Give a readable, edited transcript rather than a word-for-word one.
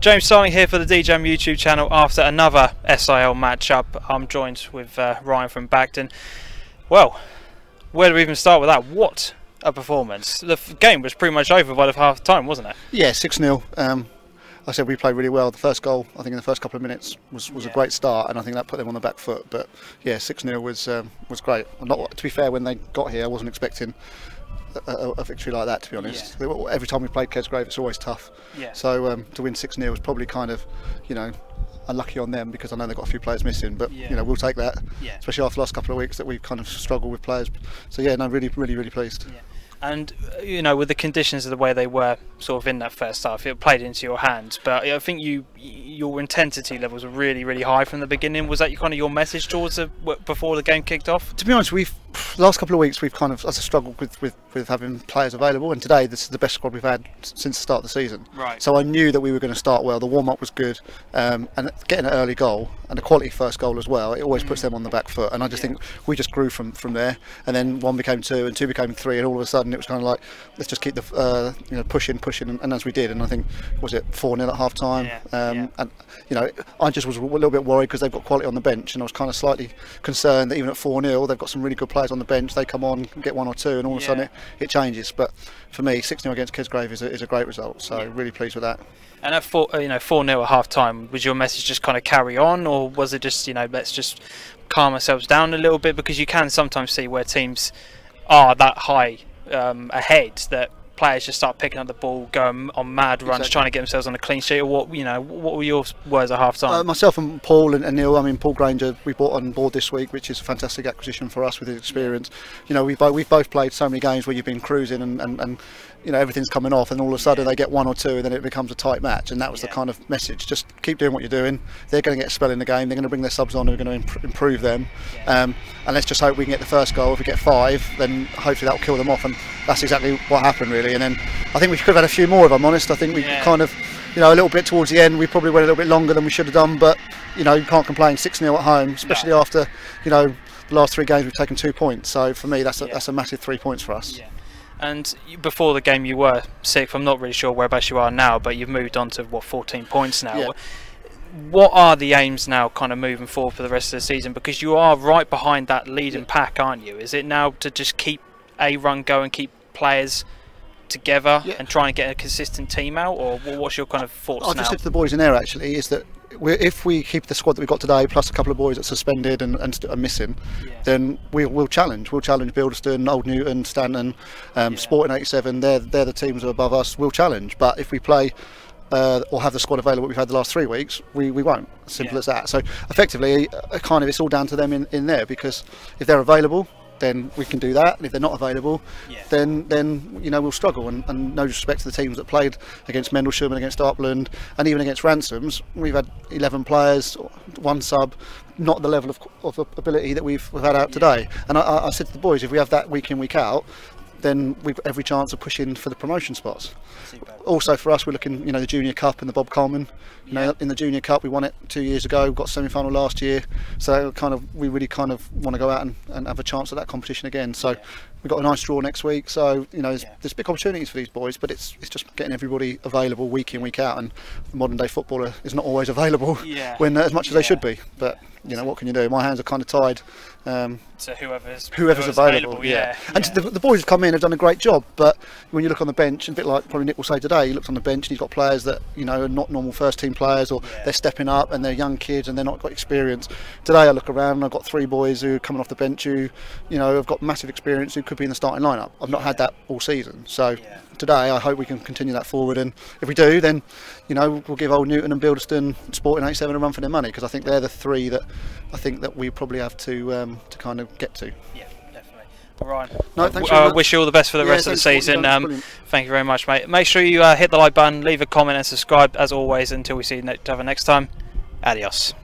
James Starling here for the DeeJam YouTube channel after another SIL matchup. I'm joined with Ryan from Bacton. Well, where do we even start with that? What a performance. The game was pretty much over by the half time, wasn't it? Yeah, 6-0. I said we played really well. The first goal, I think in the first couple of minutes, was a great start, and I think that put them on the back foot. But yeah, 6-0 was great. Not, to be fair, when they got here, I wasn't expecting a victory like that, to be honest. Yeah. Every time we played Kesgrave, it's always tough. Yeah. So to win 6-0 was probably kind of, you know, unlucky on them, because I know they've got a few players missing, but you know, we'll take that. Yeah. Especially after the last couple of weeks that we've kind of struggled with players. So yeah, no, really pleased. Yeah. And you know, with the conditions of the way they were sort of in that first half, it played into your hands. But I think your intensity levels were really high from the beginning. Was that kind of your message towards before the game kicked off? To be honest, the last couple of weeks we've kind of struggled with having players available, and today this is the best squad we've had since the start of the season. Right. So I knew that we were going to start well. The warm-up was good, and getting an early goal and a quality first goal as well, it always puts them on the back foot. And I just think we just grew from there, and then 1 became 2 and 2 became 3, and all of a sudden it was kind of like, let's just keep the you know, pushing, and as we did. And I think, was it 4-0 at half time? And you know, I just was a little bit worried because they've got quality on the bench, and I was kind of slightly concerned that even at 4-0 they've got some really good players on the bench. They come on, get 1 or 2, and all of a sudden it changes. But for me, 6-0 against Kesgrave is a great result, so really pleased with that. And at 4-0 at half time, was your message just kind of carry on, or was it just, you know, let's just calm ourselves down a little bit? Because you can sometimes see where teams are that high ahead that players just start picking up the ball, going on mad runs, trying to get themselves on a clean sheet. Or what were your words at half time? Myself and Paul and Neil, I mean, Paul Granger, we brought on board this week, which is a fantastic acquisition for us with his experience. You know, we've both played so many games where you've been cruising and you know, everything's coming off, and all of a sudden they get 1 or 2, and then it becomes a tight match. And that was the kind of message: just keep doing what you're doing. They're going to get a spell in the game. They're going to bring their subs on who are going to improve them. And let's just hope we can get the first goal. If we get 5, then hopefully that'll kill them off. And that's exactly what happened, really. And then I think we could have had a few more, if I'm honest. I think we kind of, you know, a little bit towards the end, we probably went a little bit longer than we should have done. But you know, you can't complain. 6-0 at home, especially after, you know, the last 3 games we've taken 2 points. So for me, that's a massive 3 points for us. And before the game you were 6th. I'm not really sure whereabouts you are now, but you've moved on to what, 14 points now. What are the aims now kind of moving forward for the rest of the season? Because you are right behind that leading pack, aren't you? Is it now to just keep a run going, keep players together and try and get a consistent team out, or what's your kind of thoughts now? I just said to the boys in there actually, is that if we keep the squad that we've got today, plus a couple of boys that are suspended and are missing, then we'll challenge. We'll challenge Bilderston, Old Newton, Stanton, Sporting 87. They're the teams that are above us. We'll challenge. But if we play or have the squad available we've had the last 3 weeks, we won't. Simple as that. So effectively, kind of, it's all down to them in there, because if they're available, then we can do that, and if they're not available, then you know, we'll struggle. And no disrespect to the teams that played against Mendlesham and against Upland and even against Ransoms, we've had 11 players, 1 sub, not the level of ability that we've had out today. And I said to the boys, if we have that week in, week out, then we've got every chance of pushing for the promotion spots. Also for us, we're looking, you know, the Junior Cup and the Bob Coleman. You know, in the Junior Cup, we won it 2 years ago. We got semi-final last year, so kind of we really kind of want to go out and have a chance at that competition again. So we've got a nice draw next week. So you know, there's big opportunities for these boys, but it's just getting everybody available week in, week out. And the modern day footballer is not always available when as much as they should be. But you know, what can you do? My hands are kind of tied. So whoever's available, And the boys have come in, have done a great job. But when you look on the bench, and a bit like probably Nick will say today, he looked on the bench and he's got players that, you know, are not normal first team players, or they're stepping up and they're young kids and they're not got experience. Today I look around and I've got 3 boys who are coming off the bench who, you know, have got massive experience, who could be in the starting lineup. I've not had that all season. So today I hope we can continue that forward, and if we do, then you know, we'll give Old Newton and Bilderston, Sporting 87 a run for their money, because I think they're the 3 that I think that we probably have to kind of get to. Yeah, definitely. Ryan, no, thanks wish you all the best for the rest of the season. Thank you very much, mate. Make sure you hit the like button, leave a comment and subscribe as always. Until we see each other next time, adios.